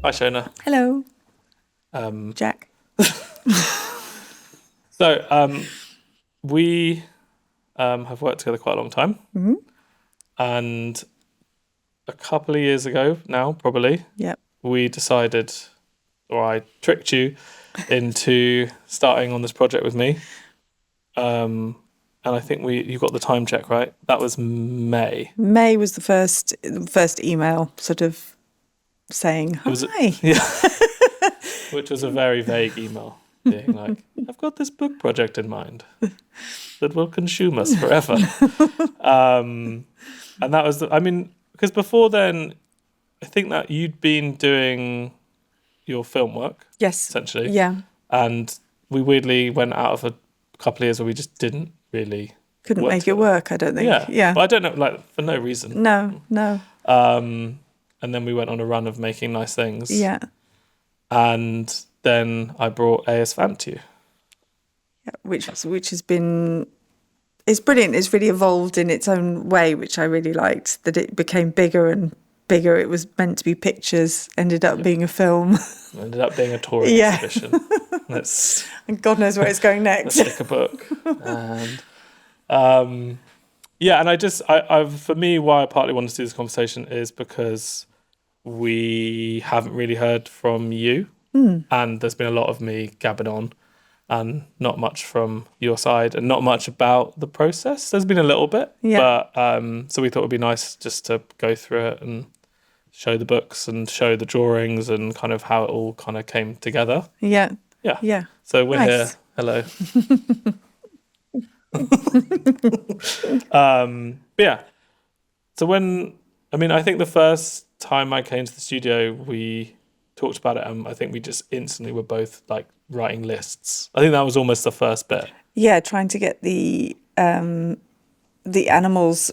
Hi, Shona. Hello, Um, Jack. so we have worked together quite a long time, Hmm. and a couple of years ago now, probably, Yep. we decided, or I tricked you into starting on this project with me. And I think you got the time check right. That was May. May was the first email, sort of saying It was hi. yeah, which was a very vague email, being like, "I've got this book project in mind that will consume us forever." And that was, because before then, I think that you'd been doing your film work, Yes. essentially. Yeah. And we weirdly went out of a couple of years where we just didn't really Couldn't work make it together. work, I don't think. Yeah. Yeah. But I don't know, like, for no reason. No. No. And then we went on a run of making nice things. Yeah. And then I brought AS Fan to you. Yeah. Which has been. It's brilliant. It's really evolved in its own way, which I really liked. That it became bigger and bigger. It was meant to be pictures, ended up being a film. It ended up being a touring Yeah. exhibition. And God knows where it's going next. Let's stick a book. And yeah, and I for me, why I partly wanted to do this conversation is because we haven't really heard from you, and there's been a lot of me gabbing on, and not much from your side, and not much about the process. There's been a little bit, Yeah. but so we thought it'd be nice just to go through it and show the books and show the drawings and kind of how it all kind of came together. Yeah. Yeah. Yeah. So we're Nice. here. Hello. But yeah. So I think the first time I came to the studio, we talked about it, and I think we just instantly were both like writing lists. I think that was almost the first bit. Yeah, trying to get the animals,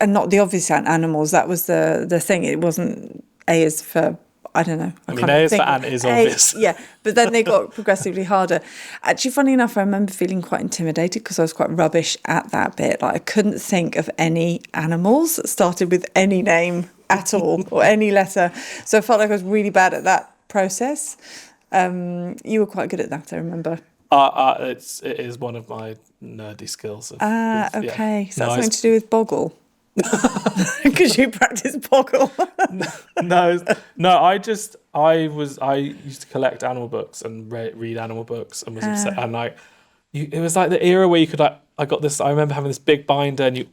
and not the obvious animals. That was the thing. It wasn't A is for, I don't know. I mean, A is for ant is obvious. Yeah, but then they got progressively harder. Actually, funny enough, I remember feeling quite intimidated because I was quite rubbish at that bit. Like I couldn't think of any animals that started with any name at all or any letter. So I felt like I was really bad at that process. You were quite good at that, I remember. It is one of my nerdy skills. Okay. Yeah. So that's something to do with Boggle. Because you practice Boggle. No. I used to collect animal books and read animal books and was upset. And like, it was like the era where you could I remember having this big binder, and it's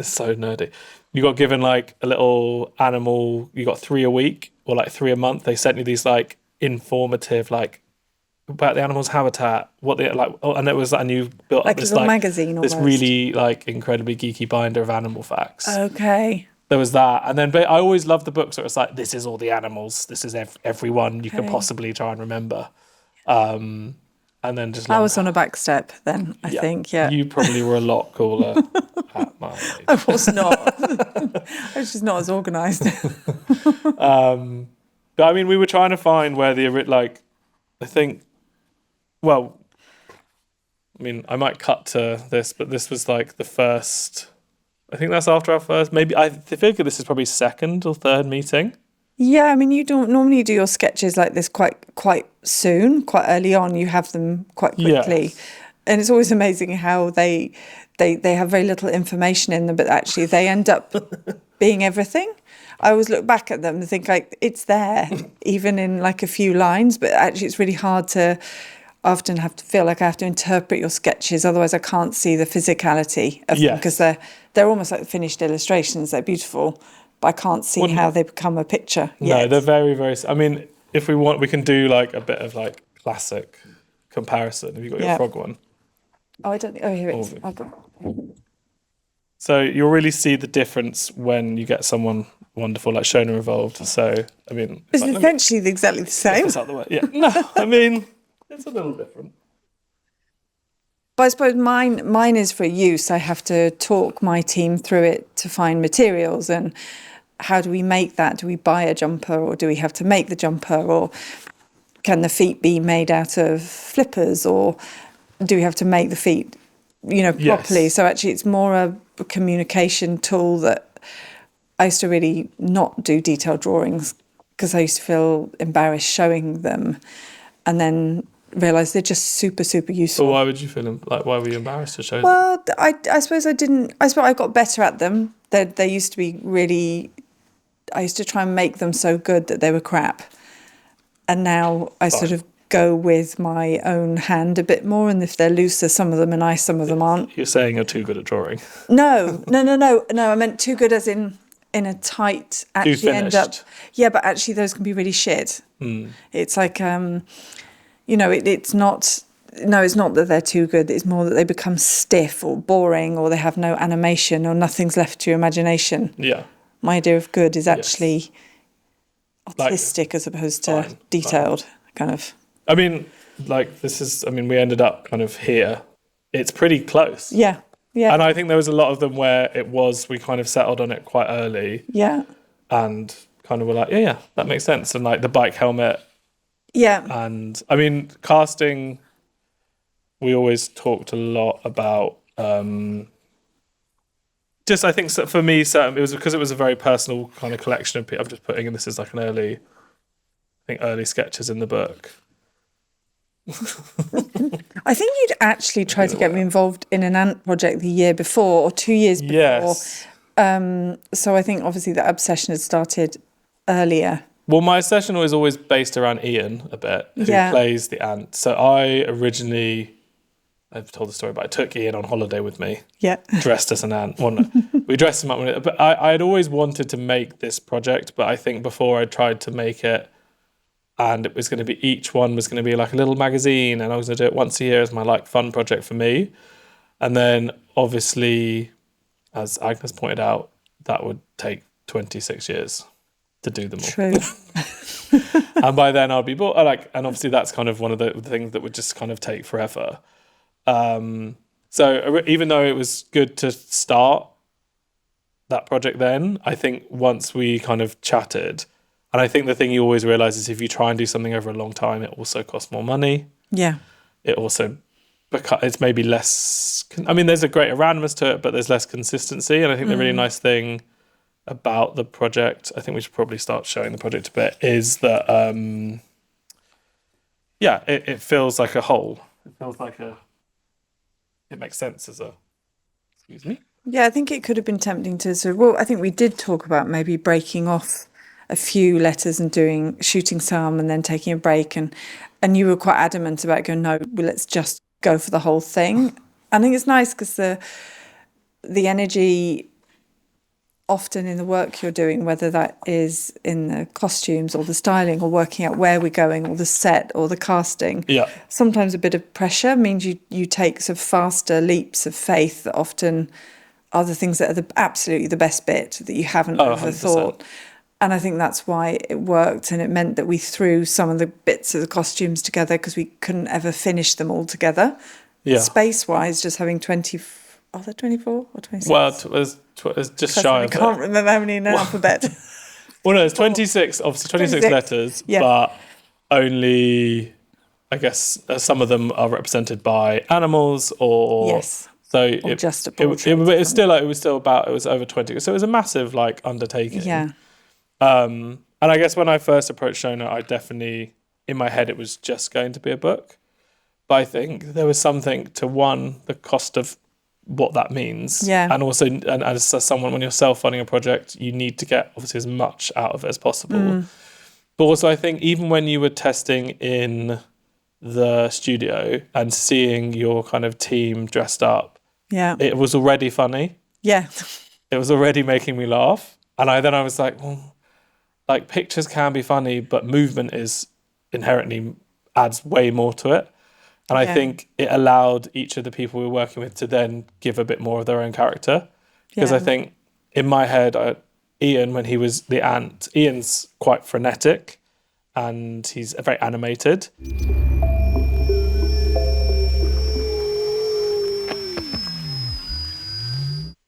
so nerdy. You got given like a little animal. You got 3 a week or like 3 a month. They sent you these like informative like about the animal's habitat, what they like, and it was, and you built Like up this a little like magazine this almost. really like incredibly geeky binder of animal facts. Okay. There was that, and then but I always loved the books where it's like, this is all the animals, this is everyone you could possibly try and remember, and then just I was on a back step then, I think, yeah. You probably were a lot cooler at my age. I was not. I was just not as organised. But I mean, we were trying to find where I think, well, I mean, I might cut to this, but this was like the first, I think that's after our first, maybe, I figure this is probably second or third meeting. Yeah, I mean, you don't normally do your sketches like this quite soon, quite early on. You have them quite quickly. Yes. And it's always amazing how they have very little information in them, but actually they end up being everything. I always look back at them and think like it's there, even in like a few lines, but actually it's really hard to often have to feel like I have to interpret your sketches, otherwise I can't see the physicality of them, because they're almost like finished illustrations. They're beautiful, but I can't see how they become a picture yet. No, they're very, very, I mean, if we want, we can do like a bit of like classic comparison. Have you got your frog one? Oh, I don't think, here it is. So you'll really see the difference when you get someone wonderful like Shona involved. So, I mean... It's essentially exactly the same. Out the way. Yeah. No, I mean, it's a little different. But I suppose mine is for use. I have to talk my team through it to find materials, and how do we make that? Do we buy a jumper, or do we have to make the jumper, or can the feet be made out of flippers, or do we have to make the feet, properly? Yes. So actually it's more a communication tool that I used to really not do detailed drawings because I used to feel embarrassed showing them, and then realised they're just super, super useful. But why would you feel why were you embarrassed to show them? Well, I suppose I didn't. I suppose I got better at them. They used to be really. I used to try and make them so good that they were crap, and now I sort of go with my own hand a bit more. And if they're looser, some of them are nice, some of them aren't. You're saying you're too good at drawing. No. I meant too good as in a tight. Actually, end up. Yeah, but actually, those can be really shit. It's like it's not. No, it's not that they're too good. It's more that they become stiff or boring, or they have no animation, or nothing's left to your imagination. Yeah. My idea of good is actually artistic as opposed to detailed, kind of. I mean, we ended up kind of here. It's pretty close. Yeah. And I think there was a lot of them where we kind of settled on it quite early. Yeah. And kind of were like, yeah, that makes sense. And like the bike helmet. Yeah. And I mean, casting, we always talked a lot about, I think for me, it was because it was a very personal kind of collection of people. I'm just putting in this as like an early sketches in the book. I think you'd actually tried to get me involved in an ant project the year before or 2 years before. Yes. So I think obviously that obsession had started earlier. Well, my session was always based around Ian a bit, who plays the ant. So I've told the story, but I took Ian on holiday with me. Yeah. Dressed as an ant. Well, no, we dressed him up. But I had always wanted to make this project, but I think before I tried to make it, and it was going to be, each one was going to be like a little magazine, and I was going to do it once a year as my like fun project for me. And then obviously, as Agnes pointed out, that would take 26 years to do them all. True. And by then I'd be bored. And obviously that's kind of one of the things that would just kind of take forever. So even though it was good to start that project then, I think once we kind of chatted, and I think the thing you always realise is if you try and do something over a long time, it also costs more money. Yeah. It also, it's maybe less, I mean, there's a greater randomness to it, but there's less consistency. And I think the really nice thing about the project, I think we should probably start showing the project a bit, is that, it feels like a whole. It feels like it makes sense as a, excuse me? Yeah, I think it could have been tempting to, I think we did talk about maybe breaking off a few letters and shooting some and then taking a break. And you were quite adamant about going, no, let's just go for the whole thing. I think it's nice because the energy often in the work you're doing, whether that is in the costumes or the styling or working out where we're going or the set or the casting, sometimes a bit of pressure means you take sort of faster leaps of faith that often are the things that are absolutely the best bit that you haven't overthought. 100%. And I think that's why it worked, and it meant that we threw some of the bits of the costumes together because we couldn't ever finish them all together. Yeah. Space-wise, just having 20... Are there 24 or 26? Well, it was just shy of it. I can't remember how many in an alphabet. Well, no, it's 26, obviously 26 letters, but only, I guess, some of them are represented by animals or... Yes. So or just a portrait. It was over 20. So it was a massive, undertaking. Yeah. And I guess when I first approached Shona, I definitely, in my head, it was just going to be a book. But I think there was something to, the cost of what that means. Yeah. And also, and as someone, when you're self-funding a project, you need to get, obviously, as much out of it as possible. But also, I think even when you were testing in the studio and seeing your kind of team dressed up, it was already funny. Yeah. It was already making me laugh. And I was like, well, pictures can be funny, but movement is inherently adds way more to it. And I think it allowed each of the people we were working with to then give a bit more of their own character. Because I think in my head, Ian, when he was the ant, Ian's quite frenetic and he's very animated.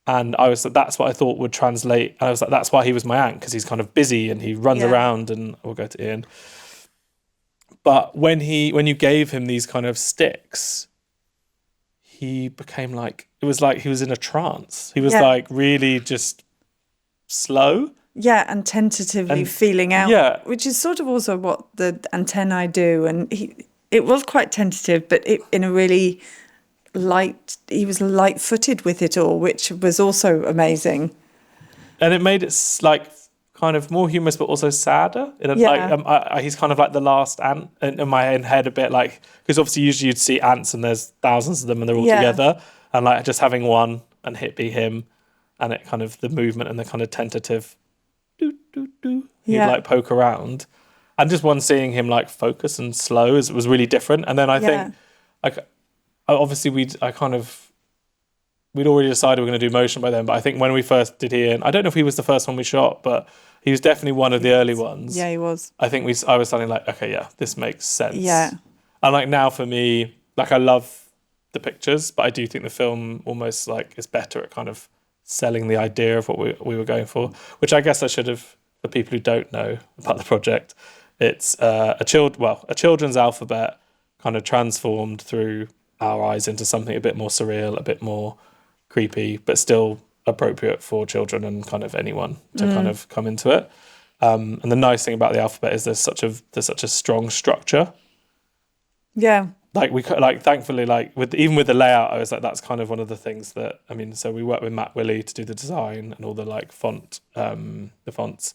And that's what I thought would translate. And I was like, that's why he was my ant, because he's kind of busy and he runs around, and we'll go to Ian. But when you gave him these kind of sticks, he became it was like he was in a trance. He was really just slow. Yeah, and tentatively And- feeling out, yeah. which is sort of also what the antennae do. And it was quite tentative, but in a really he was light-footed with it all, which was also amazing. And it made it like kind of more humorous, but also sadder. He's kind of like the last ant in my own head a bit, like, because obviously usually you'd see ants and there's thousands of them and they're all together, and like just having one and it be him, and it kind of the movement and the kind of tentative he'd like poke around, and just one seeing him like focus and slow was really different. And then I think like obviously we'd already decided we were going to do motion by then, but I think when we first did Ian, I don't know if he was the first one we shot, but he was definitely one of the early ones. Yeah, he was. I think I was suddenly like, okay, yeah, this makes sense. Yeah. And like now for me, like I love the pictures, but I do think the film almost like is better at kind of selling the idea of what we were going for, which I guess I should have, for people who don't know about the project, it's a children's alphabet kind of transformed through our eyes into something a bit more surreal, a bit more creepy, but still appropriate for children and kind of anyone to kind of come into it. And the nice thing about the alphabet is there's such a strong structure. Yeah. Like thankfully, like even with the layout, I was like, that's kind of one of the things that, I mean, so we worked with Matt Willey to do the design and all the like the fonts,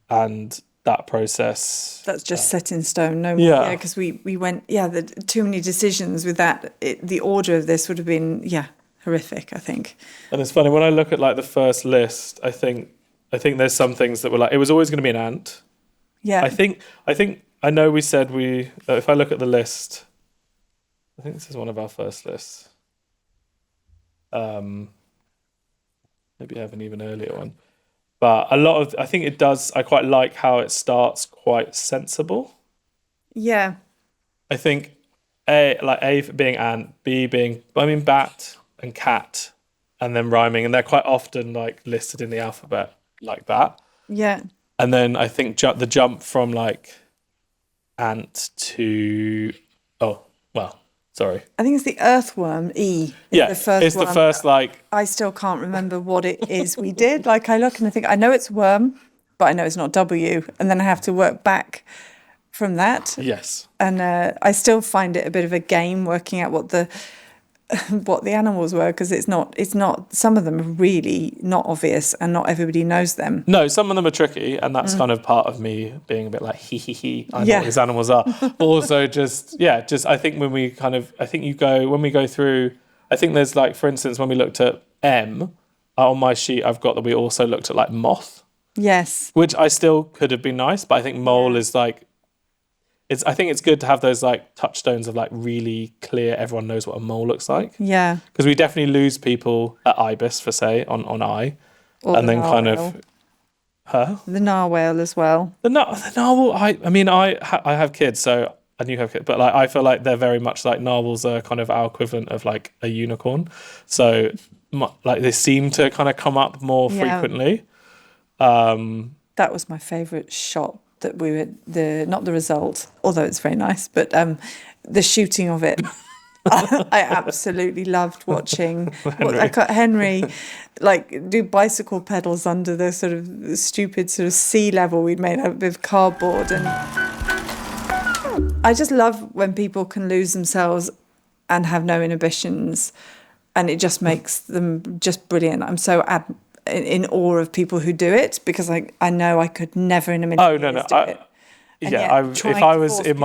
and that process. That's just set in stone. No, because we went, too many decisions with that. The order of this would have been, horrific, I think. And it's funny, when I look at like the first list, I think there's some things that were like, it was always going to be an ant. Yeah. I know we said if I look at the list, I think this is one of our first lists. Maybe I have an even earlier one. But I think it does, I quite like how it starts quite sensible. Yeah. I think A for being ant, B being, bat and cat, and then rhyming. And they're quite often like listed in the alphabet like that. Yeah. And then I think the jump from like ant to, I think it's the earthworm, E. The first like... I still can't remember what it is we did. Like I look and I think, I know it's worm, but I know it's not W. And then I have to work back from that. Yes. And I still find it a bit of a game working out what the animals were, because it's not, some of them are really not obvious and not everybody knows them. No, some of them are tricky, and that's kind of part of me being a bit like, I know what these animals are. But also I think when we go through, I think there's like, for instance, when we looked at M, on my sheet I've got that we also looked at like moth. Yes. Which I still could have been nice, but I think mole is like, I think it's good to have those like touchstones of like really clear, everyone knows what a mole looks like. Yeah. Because we definitely lose people at ibis for say on eye, or and the then narwhal. The narwhal as well. The narwhal. I have kids, so I knew you have kids, but like I feel like they're very much like narwhals are kind of our equivalent of like a unicorn. So like they seem to kind of come up more frequently. That was my favourite shot. That we were not the result, although it's very nice, but the shooting of it, I absolutely loved watching. Henry like do bicycle pedals under the sort of stupid sort of sea level we'd made out with cardboard, and I just love when people can lose themselves and have no inhibitions, and it just makes them just brilliant. I'm so in awe of people who do it, because I know I could never in a million years do it. If I was in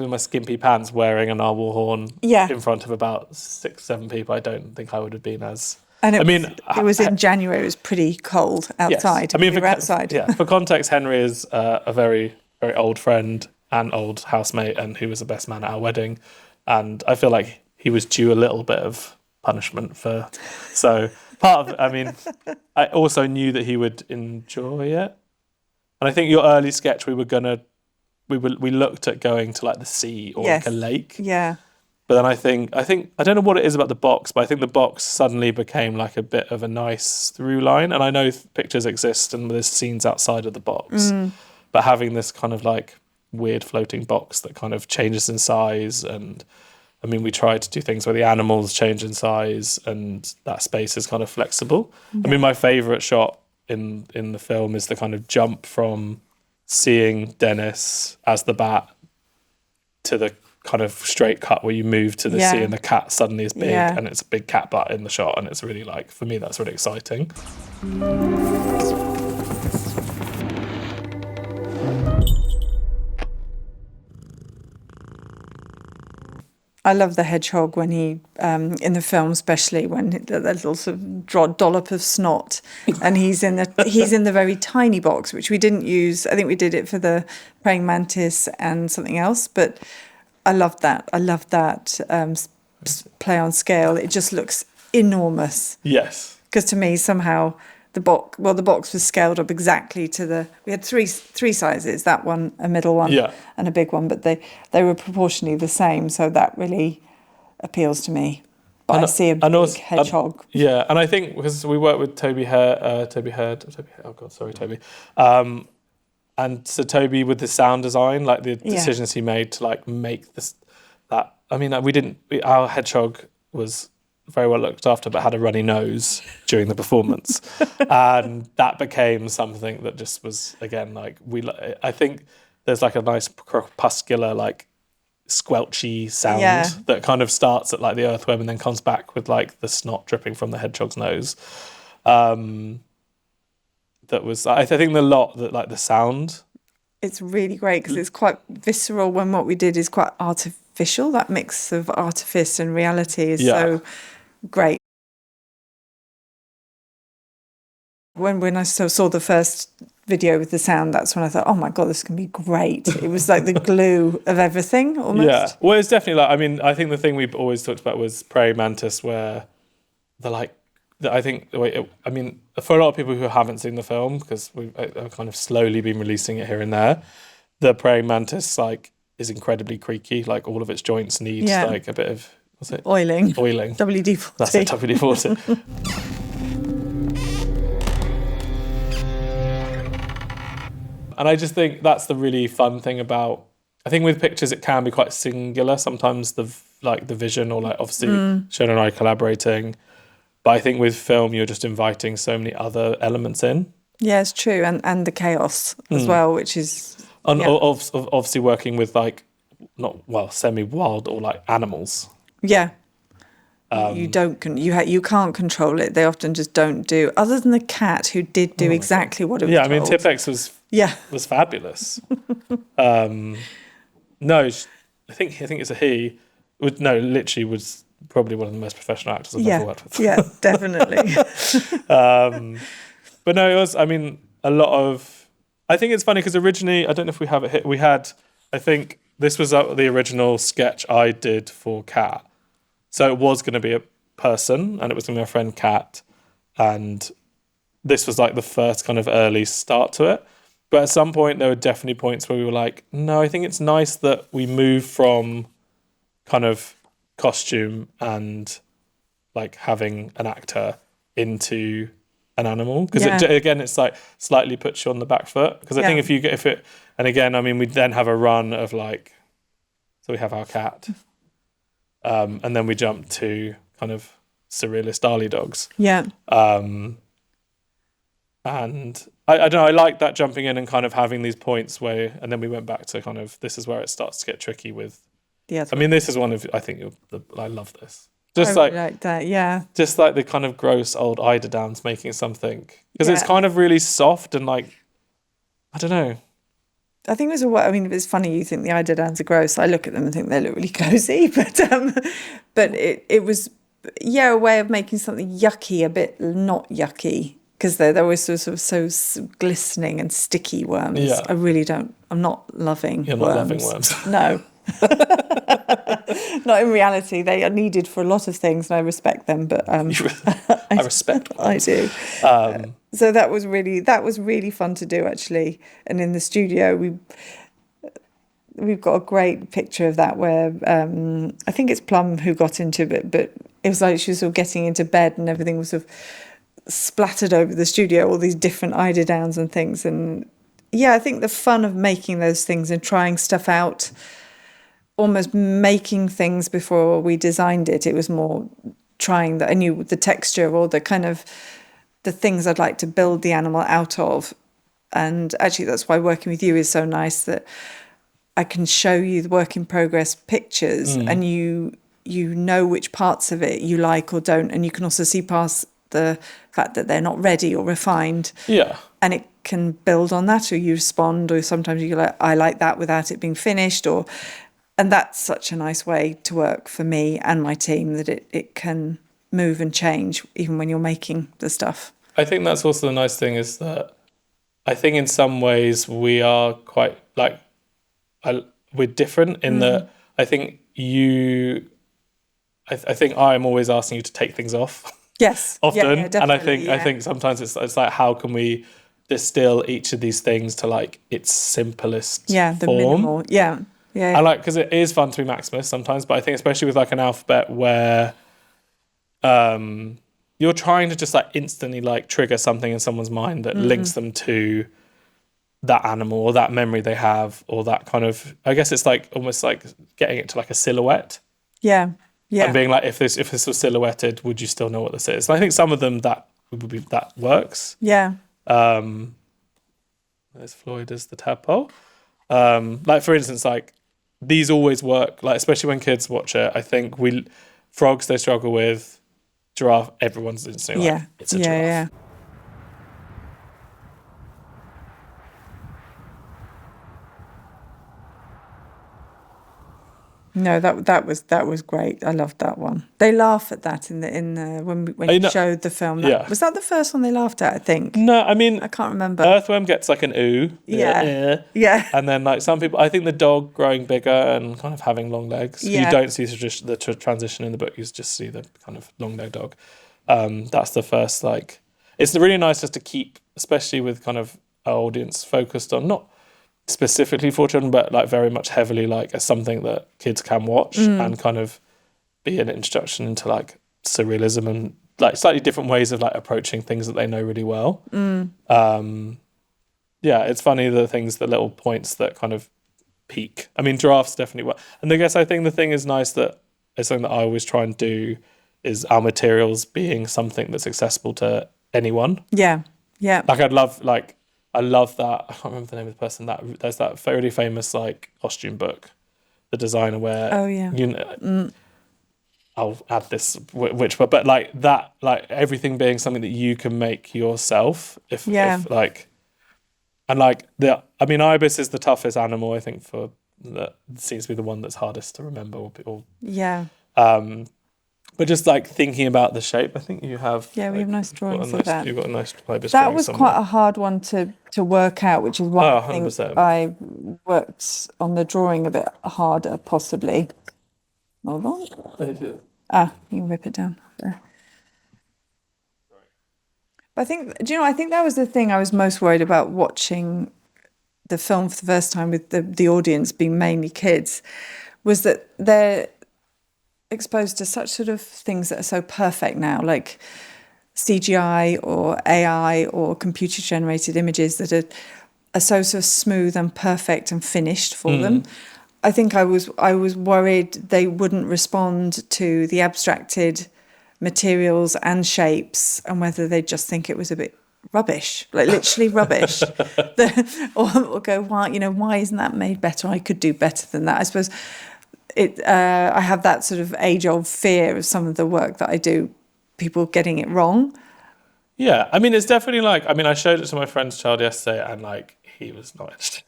my skimpy pants wearing a narwhal horn in front of about 6-7 people, I don't think I would have been as... And it was in January, it was pretty cold outside. Yes. We were outside. For context, Henry is a very, very old friend and old housemate, and who was the best man at our wedding. And I feel like he was due a little bit of punishment for... So... I also knew that he would enjoy it, and I think your early sketch we looked at going to like the sea or like a lake. Yeah. But then I think I don't know what it is about the box, but I think the box suddenly became like a bit of a nice through line. And I know pictures exist and there's scenes outside of the box, but having this kind of like weird floating box that kind of changes in size, and I mean, we tried to do things where the animals change in size and that space is kind of flexible. Yeah. I mean, my favourite shot in the film is the kind of jump from seeing Dennis as the bat to the kind of straight cut where you move to the sea and the cat suddenly is big and it's a big cat butt in the shot, and it's really like, for me, that's really exciting. I love the hedgehog when he, in the film, especially when the little sort of dollop of snot, and he's in the very tiny box, which we didn't use. I think we did it for the praying mantis and something else, but I loved that. I loved that play on scale. It just looks enormous. Yes. Because to me, somehow the box was scaled up exactly to the. We had three sizes, that one, a middle one, and a big one, but they were proportionally the same. So that really appeals to me. But I see a big hedgehog. And I think because we worked with Toby. Oh God, sorry, Toby. And so Toby, with the sound design, like the decisions he made to like make this, that, I mean, our hedgehog was very well looked after, but had a runny nose during the performance. And that became something that just was, again, like, I think there's like a nice crepuscular, like squelchy sound that kind of starts at like the earthworm and then comes back with like the snot dripping from the hedgehog's nose. That was, I think, the sound. It's really great because it's quite visceral when what we did is quite artificial. That mix of artifice and reality is so great. When I saw the first video with the sound, that's when I thought, oh my God, this can be great. It was like the glue of everything almost. Yeah, well, it's definitely like, I mean, I think the thing we've always talked about was praying mantis, where I think, I mean, for a lot of people who haven't seen the film, because we've kind of slowly been releasing it here and there, the praying mantis like is incredibly creaky. Like all of its joints need like a bit of, what's it? Oiling. WD-40. That's it, WD-40. And I just think that's the really fun thing about, I think with pictures it can be quite singular. Sometimes the vision, or like obviously Shona and I collaborating. But I think with film, you're just inviting so many other elements in. Yeah, it's true. And the chaos as well, which is... Obviously working with like, semi-wild or like animals. Yeah. You can't control it. They often just don't do. Other than the cat, who did do exactly what it was told. I mean, Tipex was fabulous. No, I think it's a he. Literally was probably one of the most professional actors I've ever worked with. Yeah, definitely. But no, it was, I mean, a lot of... I think it's funny because originally, I don't know if we have it here, we had, I think this was the original sketch I did for Kat. So it was going to be a person, and it was going to be my friend Kat, and this was like the first kind of early start to it. But at some point, there were definitely points where we were like, no, I think it's nice that we move from kind of costume and like having an actor into an animal, because again it's like slightly puts you on the back foot, because I think if it and again, I mean, we then have a run of like, so we have our cat, and then we jump to kind of surrealist Dali dogs, and I don't know, I like that jumping in and kind of having these points where, and then we went back to kind of, this is where it starts to get tricky with. I mean, this is one of, I think I love this. Just like that, yeah. Just like the kind of gross old eiderdowns making something, because it's kind of really soft and like, I don't know. I think it's funny you think the eiderdowns are gross. I look at them and think they look really cozy, but it was a way of making something yucky a bit not yucky, because they're always sort of so glistening and sticky worms. Yeah. I'm not loving You're worms. Not loving worms. No. Not in reality. They are needed for a lot of things, and I respect them. But I respect worms. I do. So that was really fun to do, actually. And in the studio, we've got a great picture of that where I think it's Plum who got into it, but it was like she was sort of getting into bed and everything was sort of splattered over the studio, all these different eiderdowns and things. And I think the fun of making those things and trying stuff out, almost making things before we designed it. It was more trying that I knew the texture or the kind of the things I'd like to build the animal out of. And actually, that's why working with you is so nice, that I can show you the work in progress pictures, and you know which parts of it you like or don't, and you can also see past the fact that they're not ready or refined. Yeah. And it can build on that, or you respond, or sometimes you're like, I like that without it being finished, and that's such a nice way to work for me and my team, that it can move and change even when you're making the stuff. I think that's also the nice thing, is that I think in some ways we are quite like, we're different in that I think I think I'm always asking you to take things off. Yes. Often. Yeah, and I think sometimes it's like, how can we distill each of these things to like its simplest the form? minimal. Yeah. I like, because it is fun to be maximalist sometimes, but I think especially with like an alphabet where you're trying to just like instantly like trigger something in someone's mind that links them to that animal or that memory they have, or that kind of, I guess it's like almost like getting it to like a silhouette. Yeah. Yeah. And being like, if this was silhouetted, would you still know what this is? And I think some of them that works. Yeah. There's Floyd as the tadpole. Like for instance, like these always work. Like especially when kids watch it, I think frogs they struggle with. Giraffe, everyone's instantly like, it's a giraffe. Yeah. No, that was great. I loved that one. They laugh at that in the when you showed the film. Was that the first one they laughed at? I think. No, I mean I can't remember. Earthworm gets like an ooh. Yeah. And then like some people, I think the dog growing bigger and kind of having long legs. Yeah. You don't see the transition in the book. You just see the kind of long leg dog. That's the first like. It's really nice just to keep, especially with kind of our audience focused on not specifically for children, but like very much heavily like as something that kids can watch and kind of be an introduction into like surrealism and like slightly different ways of like approaching things that they know really well. It's funny the little points that kind of peak. I mean, giraffes definitely work. And I think the thing is nice that it's something that I always try and do is our materials being something that's accessible to anyone. Yeah. Like I love that. I can't remember the name of the person. There's that very famous like costume book, the designer where I'll add this but like that, like everything being something that you can make yourself. If like, and like ibis is the toughest animal I think that seems to be the one that's hardest to remember but just like thinking about the shape, I think you have. Yeah, we have nice drawings of that. You've got a nice ibis. That was quite a hard one to work out, which is why I think I worked on the drawing a bit harder, possibly. Hold on. You can rip it down there. But I think, I think that was the thing I was most worried about watching the film for the first time with the audience being mainly kids, was that they're exposed to such sort of things that are so perfect now, like CGI or AI or computer generated images that are so smooth and perfect and finished for them. I think I was worried they wouldn't respond to the abstracted materials and shapes, and whether they'd just think it was a bit rubbish, like literally rubbish. or go, why isn't that made better? I could do better than that. I suppose I have that sort of age-old fear of some of the work that I do, people getting it wrong. Yeah, I mean, it's definitely like, I showed it to my friend's child yesterday and like, he was not interested.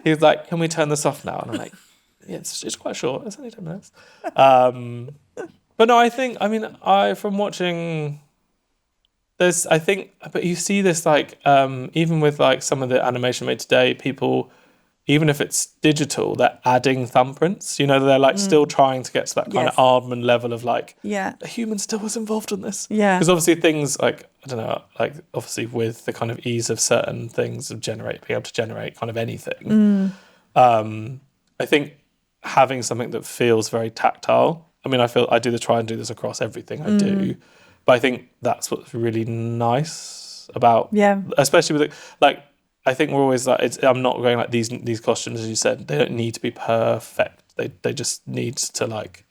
He was like, can we turn this off now? And I'm like, yeah, it's quite short. It's only 10 minutes. But no, I think, from watching this, but you see this like, even with like some of the animation made today, people, even if it's digital, they're adding thumbprints. They're like still trying to get to that kind of Aardman level of like, a human still was involved in this. Yeah. Because obviously things like, I don't know, like obviously with the kind of ease of certain things of being able to generate kind of anything. I think having something that feels very tactile. I do try and do this across everything I do, but I think that's what's really nice about, especially with it, like, I think we're always like, I'm not going like these costumes, as you said, they don't need to be perfect. They just need to like,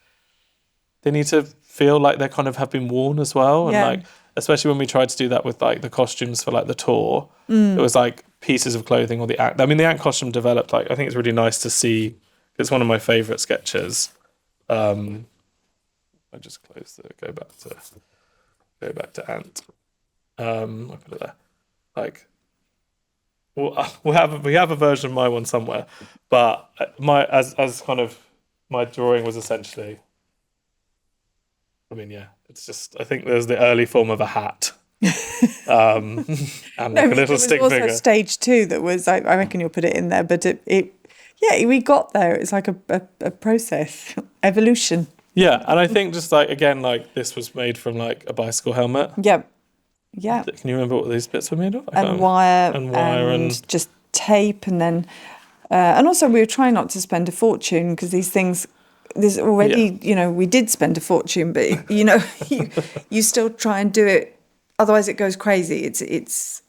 they need to feel like they kind of have been worn as well. And Yeah. like, especially when we tried to do that with like the costumes for like the tour, it was like pieces of clothing or the ant. I mean, the ant costume developed, like, I think it's really nice to see. It's one of my favorite sketches. I just closed it. Go back to ant. I put it there. Like, we have a version of my one somewhere, but my as kind of my drawing was essentially. I mean, yeah, it's just, I think there's the early form of a hat. And like a little stick also figure. stage 2 that was, I reckon you'll put it in there, but we got there. It's like a process, evolution. Yeah, and I think just like, again, like this was made from like a bicycle helmet. Yep. Yeah. Can you remember what these bits were made of? And wire and just tape, and then and also we were trying not to spend a fortune, because these things, there's already, we did spend a fortune, but you still try and do it, otherwise it goes crazy. It's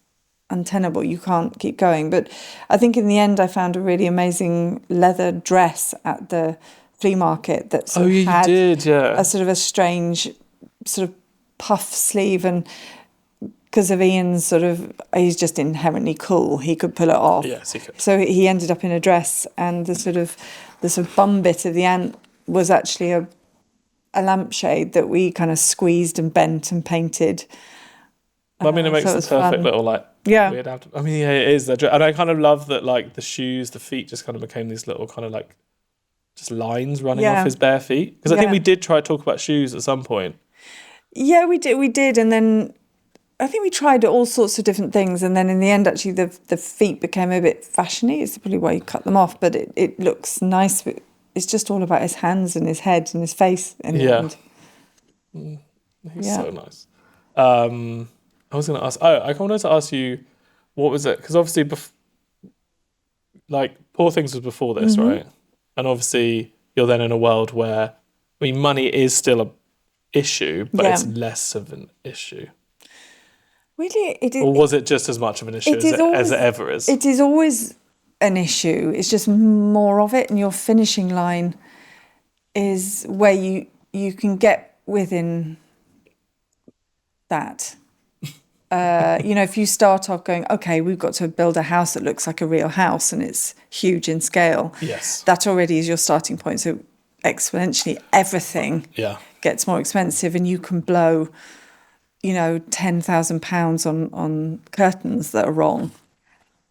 untenable. You can't keep going. But I think in the end I found a really amazing leather dress at the flea market that sort of had a sort of a strange sort of puff sleeve, and because of Ian's he's just inherently cool, he could pull it off. Yes, he could. So he ended up in a dress, and the sort of bum bit of the ant was actually a lampshade that we kind of squeezed and bent and painted. I mean, it makes the perfect little weird out. I mean, yeah, it is. And I kind of love that, like the shoes, the feet just kind of became these little kind of like just lines running off his bare feet. Because I think we did try to talk about shoes at some point. Yeah, we did, and then I think we tried all sorts of different things, and then in the end, actually, the feet became a bit fashiony. It's probably why you cut them off, but it looks nice. But it's just all about his hands and his head and his face in the end. He's so nice. I was going to ask. I wanted to ask you, what was it? Because obviously, like Poor Things was before this, right? And obviously, you're then in a world where, I mean, money is still a issue, but it's less of an issue. Really, or was it just as much of an issue as it ever is? It is always an issue. It's just more of it, and your finishing line is where you can get within that. If you start off going, okay, we've got to build a house that looks like a real house and it's huge in scale. Yes, that already is your starting point. So exponentially, everything gets more expensive, and you can blow £10,000 on curtains that are wrong.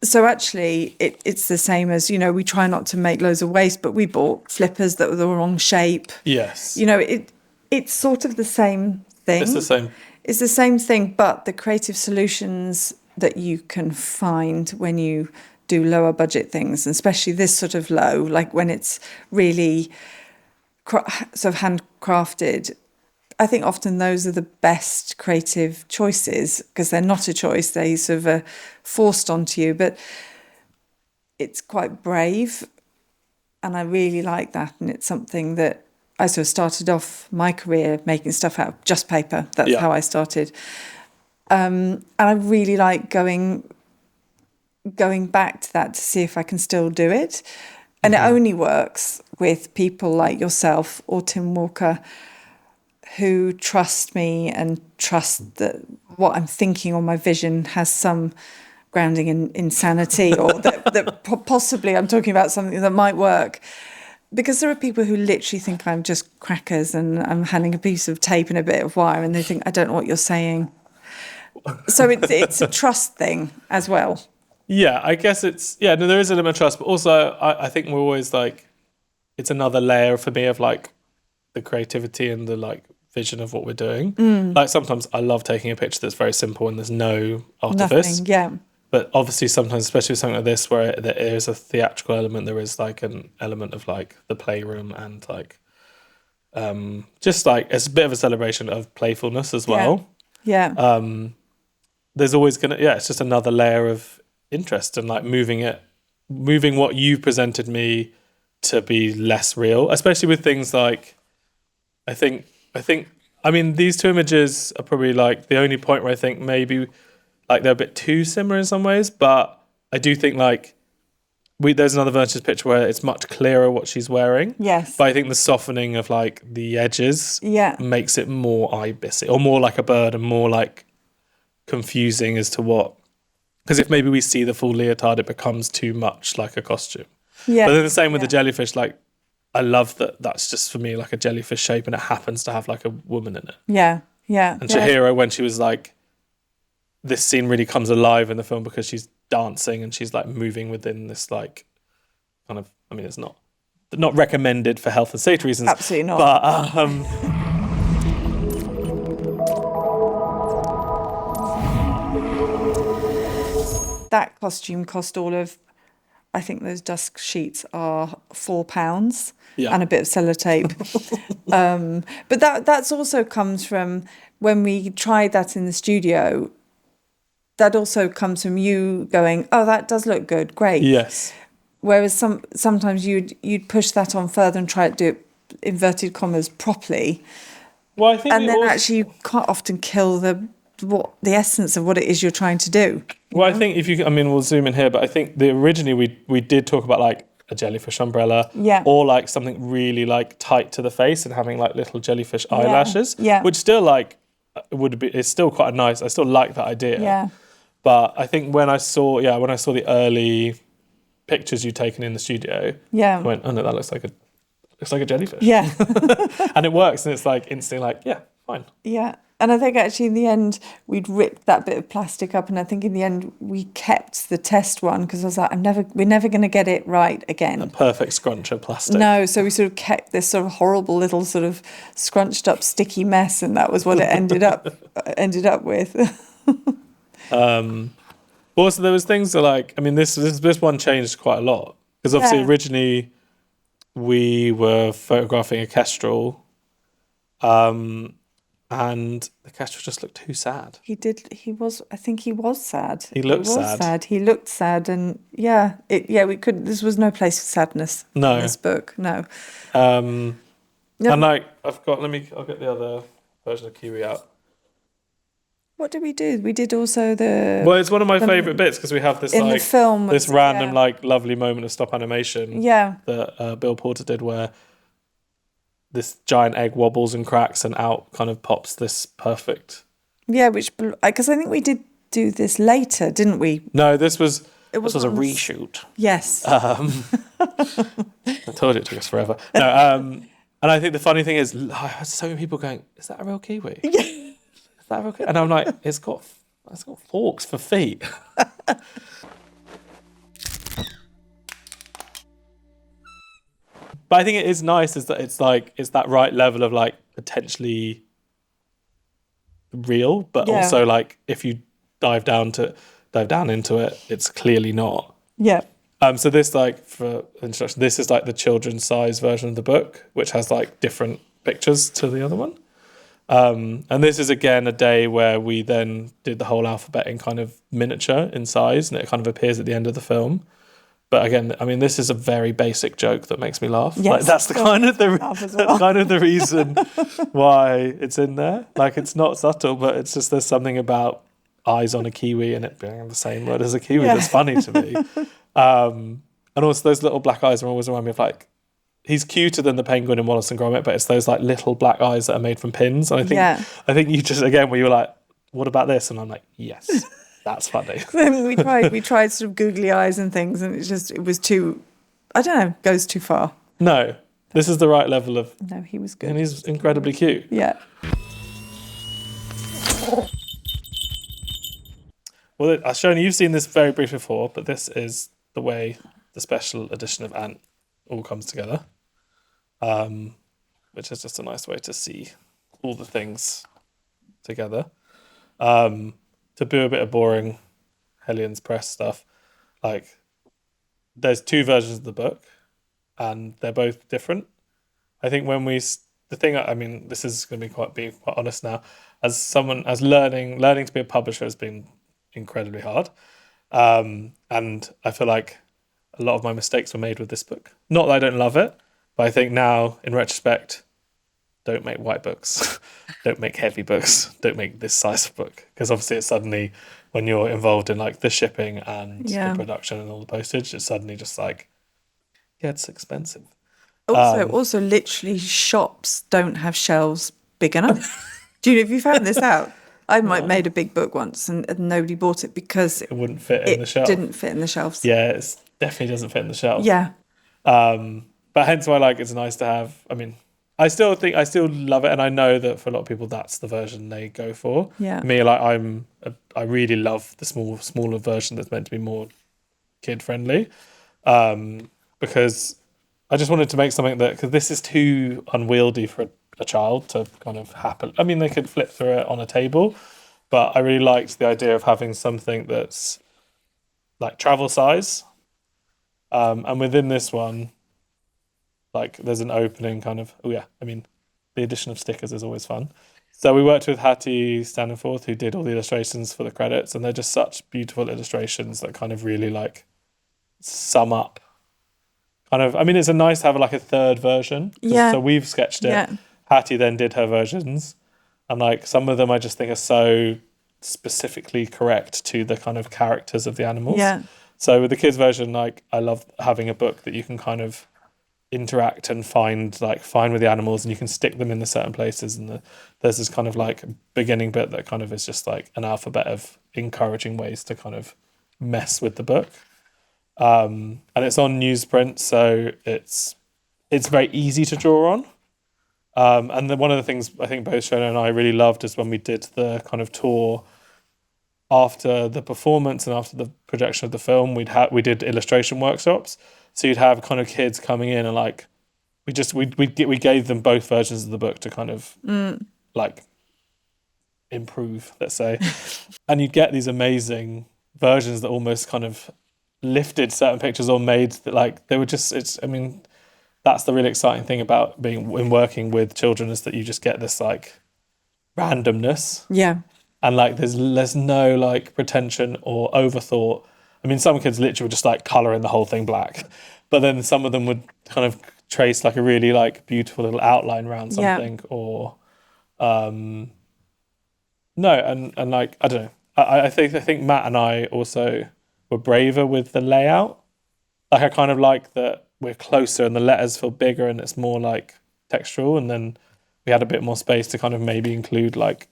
So actually, it's the same as, we try not to make loads of waste, but we bought flippers that were the wrong shape. Yes. It's sort of the same thing. It's the same thing, but the creative solutions that you can find when you do lower budget things, and especially this sort of low, like when it's really sort of handcrafted, I think often those are the best creative choices, because they're not a choice, they sort of are forced onto you, but it's quite brave, and I really like that, and it's something that I sort of started off my career making stuff out of just paper. That's how I started, and I really like going back to that to see if I can still do it, and it only works with people like yourself or Tim Walker, who trust me and trust that what I'm thinking or my vision has some grounding in insanity, or that possibly I'm talking about something that might work. Because there are people who literally think I'm just crackers and I'm handing a piece of tape and a bit of wire, and they think I don't know what you're saying. So it's a trust thing as well. Yeah, I guess there is an element of trust, but also I think we're always like, it's another layer for me of like the creativity and the like vision of what we're doing. Like sometimes I love taking a picture that's very simple and there's no artifice. Nothing, but obviously sometimes, especially with something like this, where there is a theatrical element, there is like an element of like the playroom and like just like it's a bit of a celebration of playfulness as well. There's always it's just another layer of interest and like moving what you've presented me to be less real, especially with things like I think these two images are probably like the only point where I think maybe like they're a bit too similar in some ways, but I do think like there's another version of this picture where it's much clearer what she's wearing. Yes. But I think the softening of like the edges makes it more ibis or more like a bird and more like confusing as to what. Because if maybe we see the full leotard, it becomes too much like a costume. Yeah. But then the same with the jellyfish. Like, I love that that's just for me like a jellyfish shape, and it happens to have like a woman in it. Yeah, yeah. And Chihiro, when she was like, this scene really comes alive in the film because she's dancing and she's like moving within this like kind of. I mean, it's not recommended for health and safety reasons. Absolutely not. But that costume cost all of, I think those dust sheets are £4 and a bit of sellotape. But that's also comes from when we tried that in the studio. That also comes from you going, oh, that does look good, great. Yes. Whereas sometimes you'd push that on further and try to do it, inverted commas, properly. Well, I think actually you can't often kill the essence of what it is you're trying to do. Well, I think we'll zoom in here, but I think originally we did talk about like a jellyfish umbrella, or like something really like tight to the face and having like little jellyfish eyelashes, which still like it's still quite nice. I still like that idea. Yeah. But I think when I saw the early pictures you'd taken in the studio, I went, oh no, that looks like a jellyfish. Yeah. And it works, and it's like instantly like, yeah, fine. Yeah. And I think actually in the end, we'd ripped that bit of plastic up, and I think in the end we kept the test one because I was like, we're never going to get it right again. A perfect scrunch of plastic. No, so we sort of kept this sort of horrible little sort of scrunched up sticky mess, and that was what it ended up with. Also, there was things that like, I mean, this one changed quite a lot because obviously originally we were photographing a kestrel. And the kestrel just looked too sad. I think he was sad. He looked sad. He looked sad, and this was no place for sadness in this book, no. And like, I'll get the other version of Kiwi out. What did we do? We did also well, it's one of my favourite bits because we have this in like, the film, this random like lovely moment of stop animation that Bill Porter did where this giant egg wobbles and cracks and out kind of pops this perfect. Yeah, because I think we did do this later, didn't we? No, this was a reshoot. Yes. I told you it took us forever. No, and I think the funny thing is, I heard so many people going, "Is that a real kiwi? Yeah. Is that a real kiwi?" And I'm like, it's got forks for feet. But I think it is nice is that it's that right level of like potentially real, but also like if you dive down into it, it's clearly not. Yeah. So this like for introduction, this is like the children's size version of the book, which has like different pictures to the other one. And this is again a day where we then did the whole alphabet in kind of miniature in size, and it kind of appears at the end of the film. But again, I mean, this is a very basic joke that makes me laugh. Yes. Like that's kind of the reason why it's in there. Like it's not subtle, but it's just there's something about eyes on a kiwi and it being the same word as a kiwi that's funny to me. And also those little black eyes always remind me of like he's cuter than the penguin in Wallace and Gromit, but it's those like little black eyes that are made from pins. And I think you just again where you were like, what about this? And I'm like, yes. That's funny. we tried sort of googly eyes and things, and it was too, I don't know, goes too far. No, this is the right level of. No, he was good. And he's incredibly cute. Yeah. Well, Shona, you've seen this very briefly before, but this is the way the special edition of Ant all comes together, which is just a nice way to see all the things together. To do a bit of boring Helions press stuff, like there's two versions of the book and they're both different. I think this is going to be being quite honest now, as learning to be a publisher has been incredibly hard. And I feel like a lot of my mistakes were made with this book. Not that I don't love it, but I think now in retrospect, don't make white books, don't make heavy books, don't make this size of book. Because obviously it's suddenly, when you're involved in like the shipping and the production and all the postage, it's suddenly just like, yeah, it's expensive. Also, literally, shops don't have shelves big enough. Do you know if you found this out? I made a big book once and nobody bought it because it wouldn't fit in the shelf. It didn't fit in the shelves. Yeah, it definitely doesn't fit in the shelf. Yeah. But hence why like it's nice to have. I mean, I still love it, and I know that for a lot of people that's the version they go for. Yeah. Me, like I really love the smaller version that's meant to be more kid friendly, because I just wanted to make something that, because this is too unwieldy for a child to kind of happen. I mean, they could flip through it on a table, but I really liked the idea of having something that's like travel size. And within this one, like there's an opening kind of, I mean, the addition of stickers is always fun. So we worked with Hattie Staniforth, who did all the illustrations for the credits, and they're just such beautiful illustrations that kind of really like sum up kind of, I mean, it's a nice to have like a third version. Yeah. So we've sketched it. Yeah. Hattie then did her versions, and like some of them I just think are so specifically correct to the kind of characters of the animals. Yeah. So with the kids version, like I love having a book that you can kind of interact and find with the animals, and you can stick them in the certain places, and there's this kind of like beginning bit that kind of is just like an alphabet of encouraging ways to kind of mess with the book. And it's on newsprint, so it's very easy to draw on. And then one of the things I think both Shona and I really loved is when we did the kind of tour after the performance and after the projection of the film, we did illustration workshops. So you'd have kind of kids coming in and like we gave them both versions of the book to kind of like improve, let's say, and you'd get these amazing versions that almost kind of lifted certain pictures or made that like they were just. I mean, that's the really exciting thing about working with children, is that you just get this like randomness. Yeah. And like there's no like pretension or overthought. I mean, some kids literally would just like colour in the whole thing black, but then some of them would kind of trace like a really like beautiful little outline around something, or no, and like I don't know. I think Matt and I also were braver with the layout. Like I kind of like that we're closer and the letters feel bigger and it's more like textural, and then we had a bit more space to kind of maybe include like,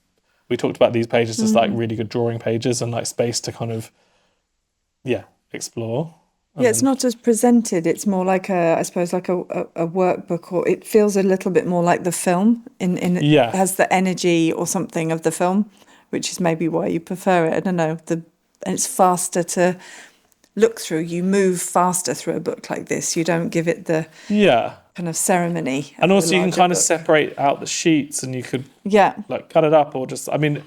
we talked about these pages as like really good drawing pages and like space to kind of explore. Yeah, it's not as presented. It's more like I suppose like a workbook, or it feels a little bit more like the film. It has the energy or something of the film, which is maybe why you prefer it. I don't know. And it's faster to look through. You move faster through a book like this. You don't give it the kind of ceremony. And also you can kind of separate out the sheets, and you could like cut it up, or just, I mean,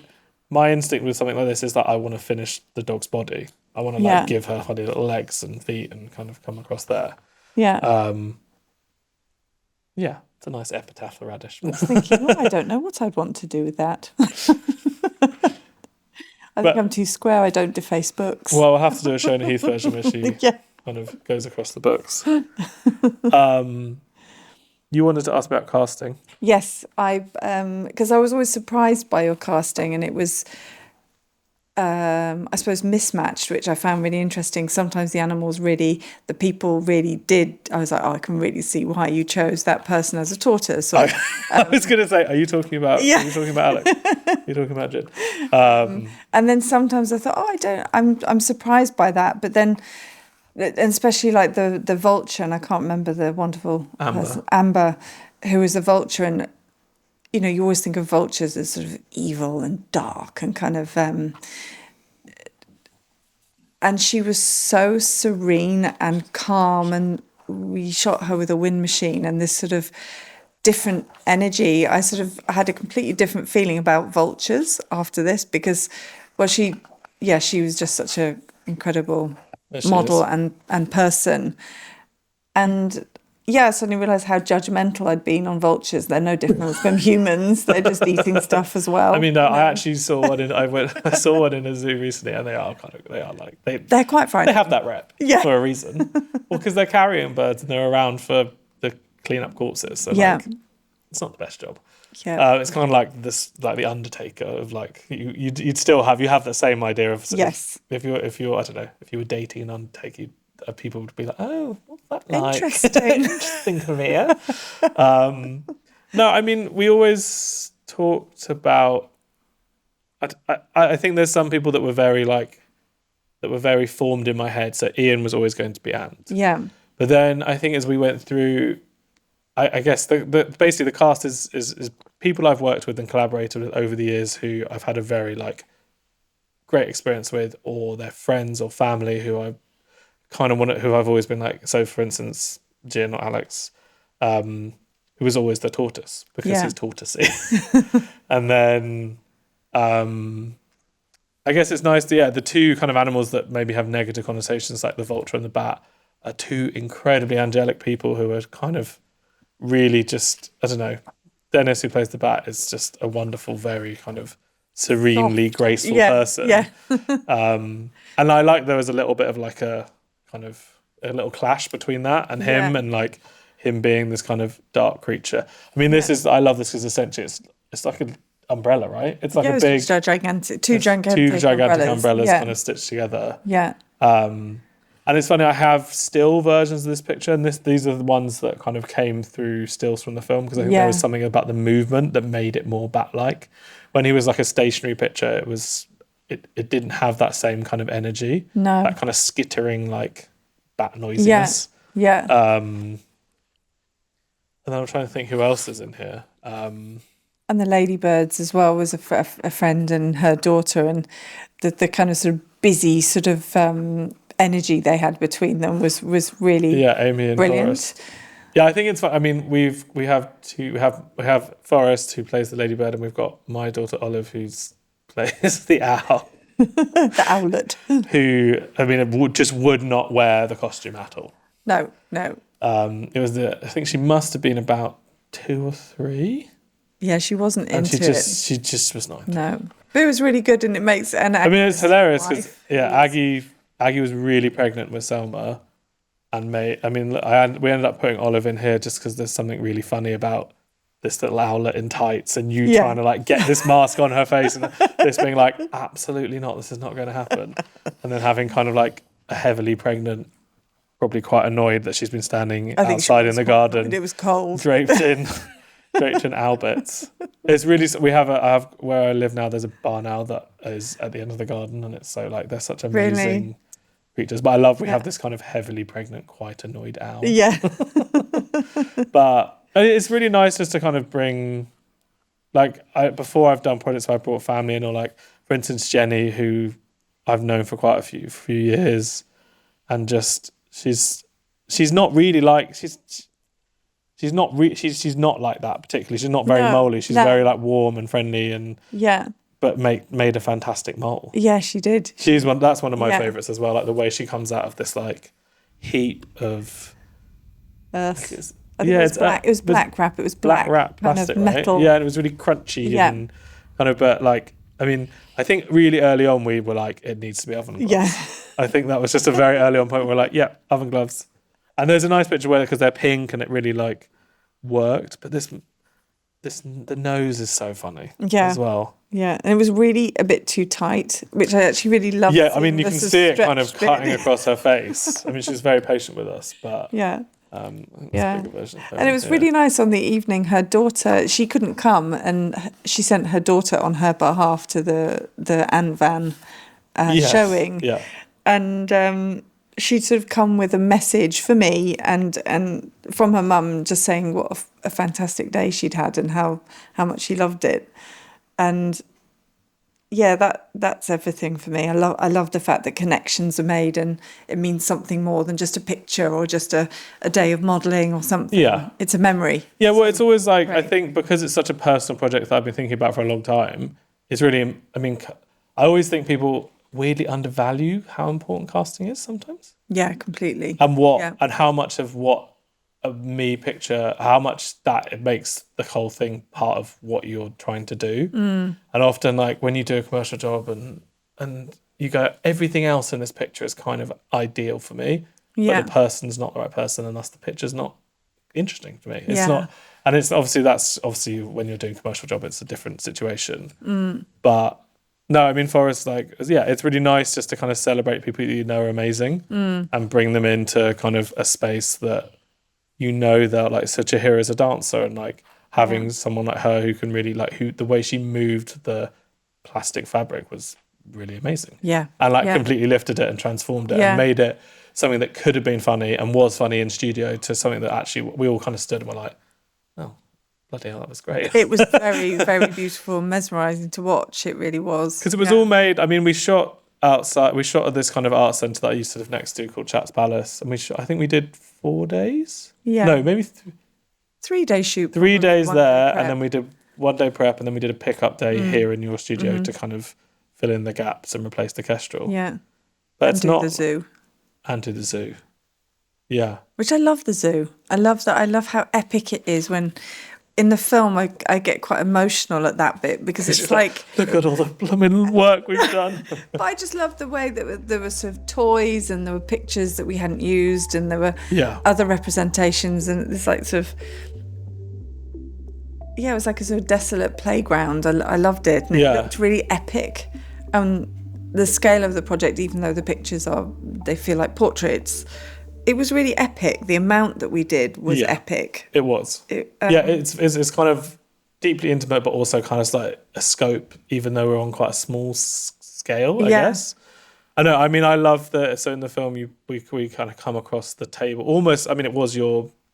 my instinct with something like this is that I want to finish the dog's body. I want to like give her funny little legs and feet and kind of come across there. Yeah. It's a nice epitaph for Radish. I was thinking, I don't know what I'd want to do with that. I think I'm too square. I don't deface books. Well, we'll have to do a Shona Heath version where she kind of goes across the books. You wanted to ask about casting. Yes, because I was always surprised by your casting, and it was, I suppose, mismatched, which I found really interesting. Sometimes the people really did. I was like, I can really see why you chose that person as a tortoise. Or, I was going to say, are you talking about Alex? Are you talking about Jin? And then sometimes I thought, I'm surprised by that. But then, and especially like the vulture, and I can't remember the wonderful person, Amber, who was a vulture, and you always think of vultures as sort of evil and dark and kind of, and she was so serene and calm, and we shot her with a wind machine and this sort of different energy. I sort of had a completely different feeling about vultures after this, because, well, she was just such an incredible model and person. And I suddenly realised how judgmental I'd been on vultures. They're no different from humans. They're just eating stuff as well. I mean, no, I actually saw one I saw one in a zoo recently, and they're quite frightening. They have that rep for a reason. Well, because they're carrion birds and they're around for the clean up corpses. So it's not the best job. Yeah. It's kind of like this, like the Undertaker of like you'd still have the same idea of Yes. if you're I don't know, if you were dating an Undertaker, people would be like, oh, what's that like? Interesting. Interesting career. No, I mean, we always talked about. I think there's some people that were very formed in my head. So Ian was always going to be Ant. Yeah. But then I think as we went through, I guess basically the cast is people I've worked with and collaborated with over the years who I've had a very like great experience with, or their friends or family who I kind of who I've always been like. So for instance, Jin or Alex, who was always the tortoise because he's tortoisey. And then I guess it's nice to, the two kind of animals that maybe have negative connotations, like the vulture and the bat, are two incredibly angelic people who are kind of really just, I don't know, Dennis, who plays the bat, is just a wonderful, very kind of serenely graceful person. Yeah. And I like there was a little bit of like a kind of a little clash between that and him, and like him being this kind of dark creature. I mean, I love this because essentially it's like an umbrella, right? It's like two gigantic umbrellas kind of stitched together. Yeah. And it's funny, I have still versions of this picture, and these are the ones that kind of came through stills from the film, because I think there was something about the movement that made it more bat-like. When he was like a stationary picture, it didn't have that same kind of energy. No. That kind of skittering like bat noisiness. Yeah. And then I'm trying to think who else is in here. And the ladybirds as well was a friend and her daughter, and the kind of sort of busy sort of energy they had between them was really Amy and brilliant. Forrest. Yeah, I think it's fun. I mean, we have Forrest, who plays the ladybird, and we've got my daughter Olive, who plays the owl. The owlet. Who, I mean, just would not wear the costume at all. No. It was I think she must have been about 2 or 3. Yeah, she wasn't into it. She just was not. No, but it was really good, and it makes. And I mean, it's hilarious because Aggie was really pregnant with Selma, and we ended up putting Olive in here just because there's something really funny about this little owlet in tights, and you trying to like get this mask on her face, and this being like, absolutely not, this is not going to happen, and then having kind of like a heavily pregnant, probably quite annoyed that she's been standing outside in the garden. It was cold, draped in Alberts. It's really, I have where I live now, there's a barn owl that is at the end of the garden, and it's so like they're such amazing creatures. But I love we have this kind of heavily pregnant, quite annoyed owl. Yeah. But it's really nice just to kind of bring, like, before I've done projects where I brought family in, or like for instance Jenny, who I've known for quite a few years, and just she's not really like She's not like that particularly. She's not very moly. She's very like warm and friendly, and but made a fantastic mole. Yeah, she did. That's one of my favourites as well. Like the way she comes out of this like heap of earth. I think it was black. It was black wrap. It was black wrap plastic, kind of metal. Right? Yeah, and it was really crunchy and kind of. But like, I mean, I think really early on we were like, it needs to be oven gloves. Yeah, I think that was just a very early on point. We're like, yeah, oven gloves. And there's a nice picture where, because they're pink and it really like worked, but the nose is so funny as well. Yeah, and it was really a bit too tight, which I actually really loved. Yeah, I mean, you can see it kind of cutting across her face. I mean, she's very patient with us, but and it was really nice on the evening. Her daughter, she couldn't come, and she sent her daughter on her behalf to the Ant Van showing. Yeah, and she'd sort of come with a message for me and from her mum, just saying what a fantastic day she'd had and how much she loved it. And that's everything for me. I love the fact that connections are made, and it means something more than just a picture or just a day of modelling or something. Yeah, it's a memory. Yeah, well, it's always like, I think because it's such a personal project that I've been thinking about for a long time, it's really, I mean, I always think people weirdly undervalue how important casting is sometimes. Yeah, completely. And how much of what a me picture, how much that it makes the whole thing part of what you're trying to do. And often, like when you do a commercial job and you go, everything else in this picture is kind of ideal for me, but the person's not the right person, and thus the picture's not interesting to me. It's not, and it's obviously when you're doing a commercial job, it's a different situation. But no, I mean, for us, like, it's really nice just to kind of celebrate people that you know are amazing and bring them into kind of a space that you know they're like such a hero as a dancer, and like having someone like her who can really the way she moved the plastic fabric was really amazing. Yeah. And like completely lifted it and transformed it and made it something that could have been funny and was funny in studio to something that actually we all kind of stood and were like, oh, bloody hell, that was great. It was very, very beautiful and mesmerising to watch. It really was. Because it was all made, I mean, we shot outside, we shot at this kind of art centre that I used to live next to called Chats Palace. And I think we did 4 days? Yeah. No, maybe 3-day shoot. 3 days there, and then then we did 1 day prep, and then we did a pickup day here in your studio to kind of fill in the gaps and replace the Kestrel. Yeah. But and it's not the zoo. And do the zoo. Yeah. Which I love the zoo. I love that. I love how epic it is when in the film I get quite emotional at that bit because it's like look at all the blooming work we've done. But I just love the way that there were sort of toys and there were pictures that we hadn't used and there were other representations, and it's like sort of it was like a sort of desolate playground. I loved it, and it looked really epic. The scale of the project, even though the pictures they feel like portraits, it was really epic. The amount that we did was epic. It was. It's kind of deeply intimate, but also kind of like a scope, even though we're on quite a small scale, I guess. I know. I mean, I love that. So in the film, we kind of come across the table. Almost, I mean, it was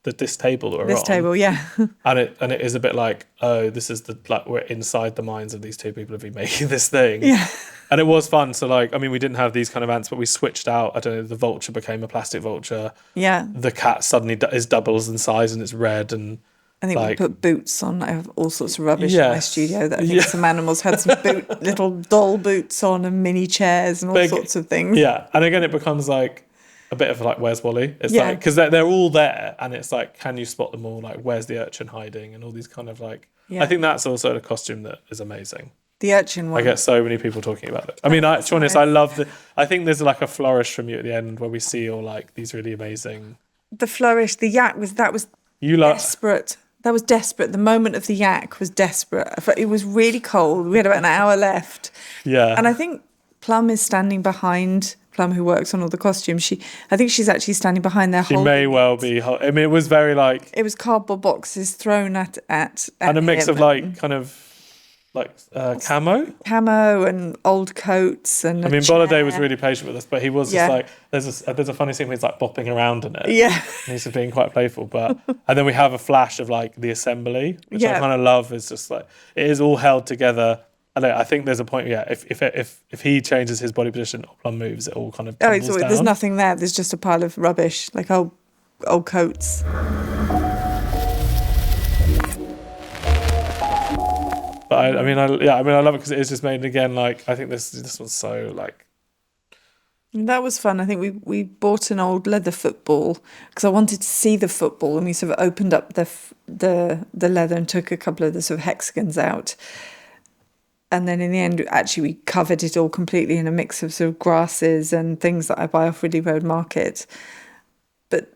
this table that we're on. This table, yeah. and it is a bit like, oh, this is we're inside the minds of these two people who've been making this thing. Yeah. And it was fun. So like, I mean, we didn't have these kind of ants, but we switched out. I don't know, the vulture became a plastic vulture. Yeah. The cat suddenly is doubles in size and it's red. And I think we put boots on. I have all sorts of rubbish in my studio that I think some animals had some little doll boots on and mini chairs and all sorts of things. Yeah. And again, it becomes like a bit of like, where's Wally? It's like, because they're all there and it's like, can you spot them all? Like, where's the urchin hiding? And all these kind of like, I think that's also a costume that is amazing. The urchin one. I get so many people talking about it. I mean, to be honest, I love I think there's like a flourish from you at the end where we see all like these really amazing. The flourish, the yak was desperate. That was desperate. The moment of the yak was desperate. It was really cold. We had about an hour left. Yeah. And I think Plum is standing behind. Plum, who works on all the costumes, I think she's actually standing behind their. She may well be. I mean, it was very like. It was cardboard boxes thrown at and a mix of like kind of like camo and old coats and. I mean, Boladay was really patient with us, but he was just like there's a funny scene where he's like bopping around in it. Yeah, and he's just being quite playful. But and then we have a flash of like the assembly, which I kind of love. It's just like it is all held together. I think there's a point. Yeah, if he changes his body position or Plum moves, it all kind of tumbles down. There's nothing there. There's just a pile of rubbish, like old coats. But I love it because it is just made again. Like I think this one's so like. That was fun. I think we bought an old leather football because I wanted to see the football, and we sort of opened up the leather and took a couple of the sort of hexagons out. And then in the end, actually, we covered it all completely in a mix of sort of grasses and things that I buy off Ridley Road Market. But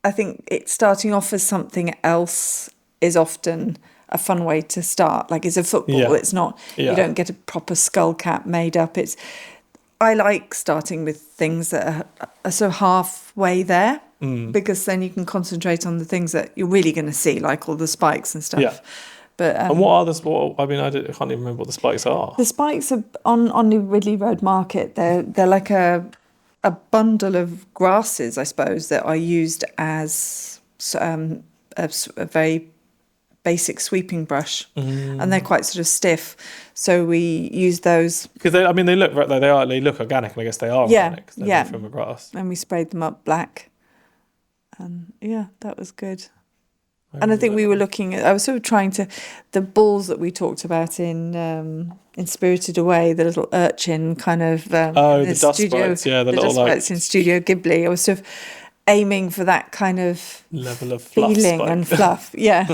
I think starting off as something else is often a fun way to start. Like it's a football. Yeah. It's not, you don't get a proper skull cap made up. I like starting with things that are sort of halfway there because then you can concentrate on the things that you're really going to see, like all the spikes and stuff. Yeah. But, and what are the? I mean, I can't even remember what the spikes are. The spikes are on the Ridley Road Market. They're like a bundle of grasses, I suppose, that are used as a very basic sweeping brush, and they're quite sort of stiff. So we use those because they look they look organic, and I guess they are organic. They're from a grass, and we sprayed them up black, and that was good. And I think we were looking at, I was sort of trying to, the balls that we talked about in Spirited Away, the little urchin kind of. The dust sprites, the little dust sprites in Studio Ghibli. I was sort of aiming for that kind of level of fluff feeling and fluff. Yeah.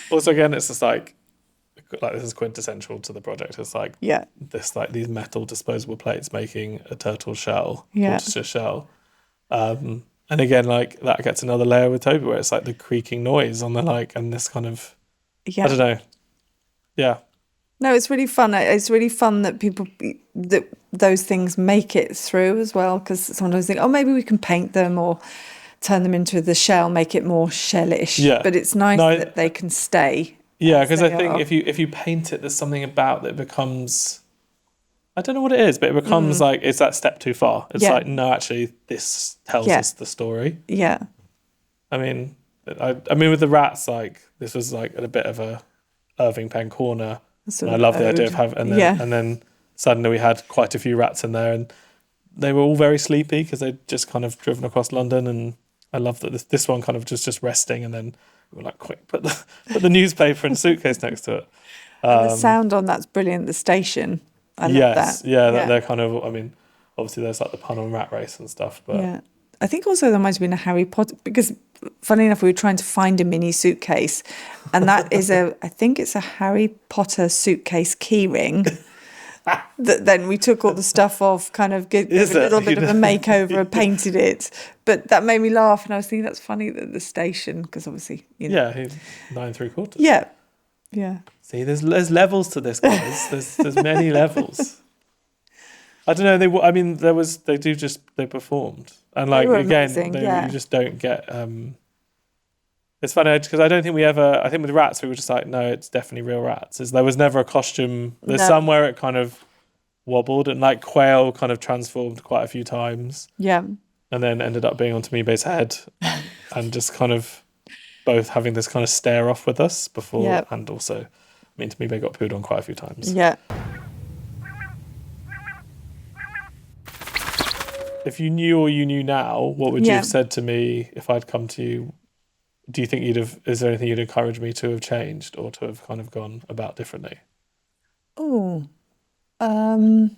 Also, again, it's just like this is quintessential to the project. It's like these metal disposable plates making a turtle shell, tortoise shell. And again, like that gets another layer with Toby, where it's like the creaking noise on the like, and this kind of, Yeah. I don't know. Yeah. No, it's really fun. It's really fun that that those things make it through as well. Because sometimes I think, oh, maybe we can paint them or turn them into the shell, make it more shellish. Yeah. But it's nice No, that they can stay. Yeah, as because I they think are. if you paint it, there's something about that becomes, I don't know what it is, but it becomes like it's that step too far. It's Yeah. like, no, actually, this tells Yeah. us the story. Yeah. I mean, I mean, with the rats, like this was like at a bit of a Irving Penn corner. Sort And I of love the idea ode. of having, Yeah. and then suddenly we had quite a few rats in there, and they were all very sleepy because they'd just kind of driven across London. And I love that this one kind of just resting, and then we were like, quick, put the newspaper and suitcase next to it. And the sound on that's brilliant. The station. I love Yes, that. yeah, they're kind of. I mean, obviously there's like the pun on Rat Race and stuff, but Yeah. I think also there might have been a Harry Potter, because funny enough, we were trying to find a mini suitcase, and that is I think it's a Harry Potter suitcase key ring. That then we took all the stuff off, kind of gave Is it a little it? bit of a makeover, painted it. But that made me laugh, and I was thinking that's funny that the station, because obviously, yeah, he's 9 3/4. Yeah. Yeah. See, there's levels to this, guys. There's many levels. I don't know. I mean, they performed, and like were again, amazing, yeah. you just don't get. It's funny because I don't think we ever. I think with rats, we were just like, no, it's definitely real rats. There was never a costume. There's No. somewhere it kind of wobbled, and like quail kind of transformed quite a few times, Yeah. and then ended up being on Tamibe's head, and just kind of both having this kind of stare off with us before, Yep. and also, I mean, Tamibe got pooed on quite a few times. Yeah. If you knew or you knew now, what would you Yeah. have said to me if I'd come to you? Do you think is there anything you'd encourage me to have changed or to have kind of gone about differently? Oh. Oh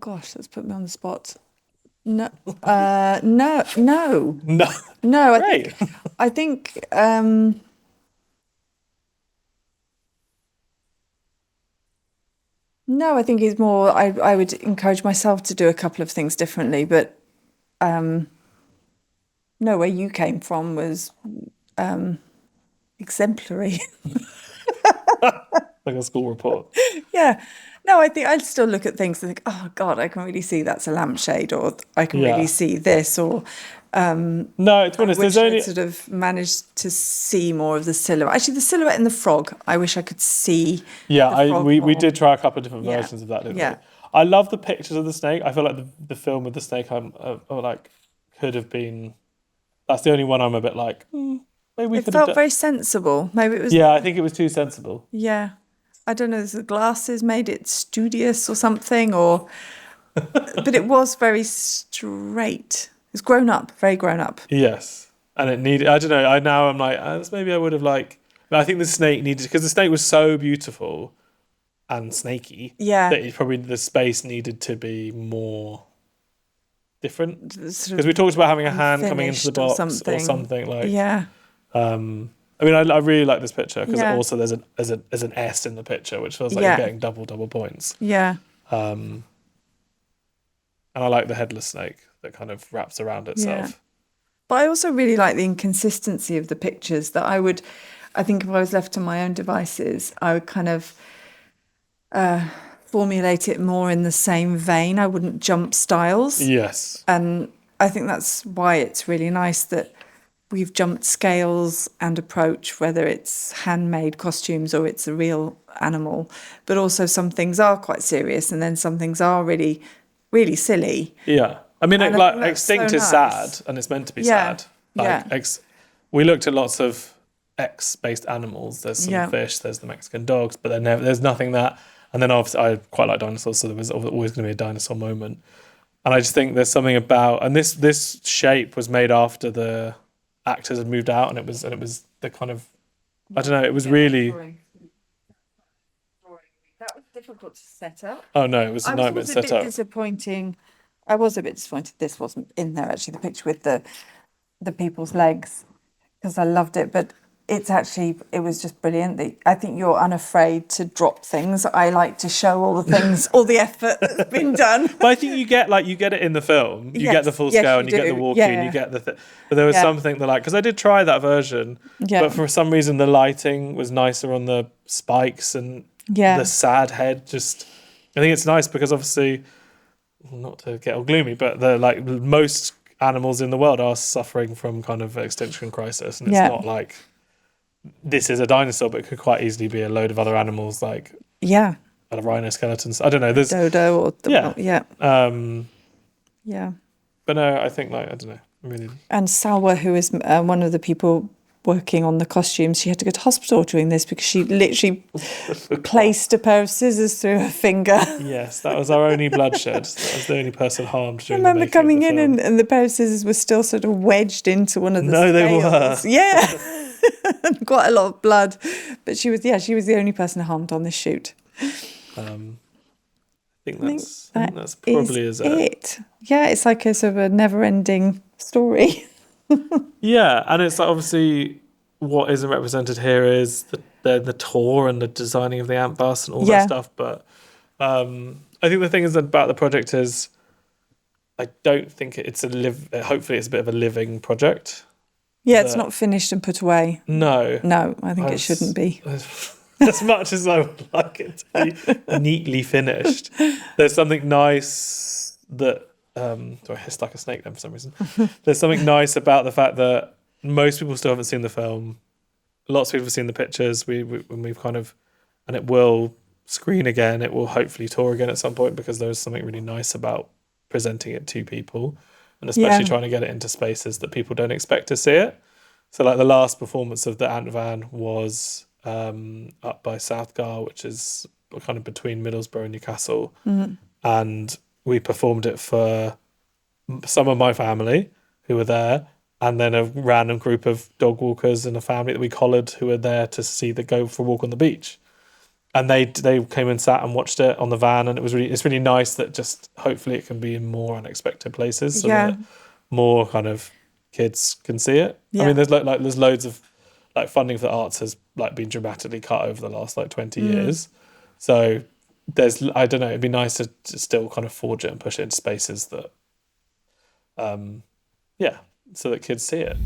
gosh, that's put me on the spot. No. No. No. No. No. Great. I think. No, I think it's more. I would encourage myself to do a couple of things differently, but no, where you came from was exemplary. Like a school report. Yeah. No, I think I'd still look at things and think, oh God, I can really see that's a lampshade, or I can Yeah. really see this, or No, to be honest, wish there's I'd only. sort of managed to see more of the silhouette. Actually, the silhouette and the frog, I wish I could see. Yeah, the frog we more. did try a couple of different Yeah. versions of that, didn't Yeah. we? I love the pictures of the snake. I feel like the film with the snake like could have been. That's the only one I'm a bit like, maybe we It could have felt done. very sensible. Maybe it was. Yeah, I think it was too sensible. Yeah. I don't know, the glasses made it studious or something, or but it was very straight. It's grown up, very grown up. Yes, and it needed. I don't know. I'm like, maybe I would have like. But I think the snake needed, because the snake was so beautiful and snaky. Yeah. That the space needed to be more different. Sort Because we talked about having a hand coming into the unfinished box or something like. Yeah. I mean, I really like this picture because Yeah. also there's an S in the picture, which feels like Yeah. you're getting double points. Yeah. And I like the headless snake that kind of wraps around itself. Yeah. But I also really like the inconsistency of the pictures, that I think if I was left to my own devices, I would kind of formulate it more in the same vein. I wouldn't jump styles. Yes. And I think that's why it's really nice that we've jumped scales and approach, whether it's handmade costumes or it's a real animal. But also some things are quite serious, and then some things are really, really silly. Yeah. I mean, And I like think that's extinct so is nice. sad, and it's meant to be Yeah. sad. Like Yeah. we looked at lots of X-based animals. There's some Yeah. fish, there's the Mexican dogs, but there's nothing that. And then obviously I quite like dinosaurs, so there was always going to be a dinosaur moment. And I just think there's something about, and this shape was made after the actors had moved out, and it was the kind of, I don't know, it was really. That was difficult to set up. Oh no, it was a I nightmare was set a bit up. disappointing. I was a bit disappointed this wasn't in there, actually, the picture with the people's legs, because I loved it. But it was just brilliant. I think you're unafraid to drop things. I like to show all the things, all the effort that's been done. But I think you get it in the film. You get the full scale and you get the walkie and you get the but there was something that because I did try that version, but for some reason the lighting was nicer on the spikes and the sad head. Just I think it's nice because obviously, not to get all gloomy, but the most animals in the world are suffering from kind of extinction crisis, and it's not like this is a dinosaur, but it could quite easily be a load of other animals like a rhino skeletons. I don't know. There's dodo or But no, I think I don't know. Really. And Salwa, who is one of the people working on the costumes, she had to go to hospital during this because she literally placed a pair of scissors through her finger. Yes, that was our only bloodshed. That was the only person harmed during I remember coming in film. and the pair of scissors were still sort of wedged into one of the scales. They were. Yeah. Quite a lot of blood. But she was the only person harmed on this shoot. I think that's probably is it. Yeah, it's like a sort of a never-ending story. Yeah, and it's obviously what isn't represented here is the tour and the designing of the ant bus and all that stuff. But I think the thing is about the project is I don't think it's hopefully it's a bit of a living project. Yeah, it's not finished and put away. No, I think it shouldn't be. As much as I would like it to be neatly finished, there's something nice that. I hissed like a snake then for some reason. There's something nice about the fact that most people still haven't seen the film. Lots of people have seen the pictures. We've kind of, and it will screen again. It will hopefully tour again at some point because there's something really nice about presenting it to people, and especially trying to get it into spaces that people don't expect to see it. So the last performance of the Ant Van was up by Southgar, which is kind of between Middlesbrough and Newcastle, and we performed it for some of my family who were there, and then a random group of dog walkers and a family that we collared who were there to go for a walk on the beach. And they came and sat and watched it on the van, and it's really nice that just hopefully it can be in more unexpected places so that more kind of kids can see it. I mean, there's there's loads of funding for the arts has been dramatically cut over the last 20 years. So I don't know, it'd be nice to still kind of forge it and push it into spaces that so that kids see it.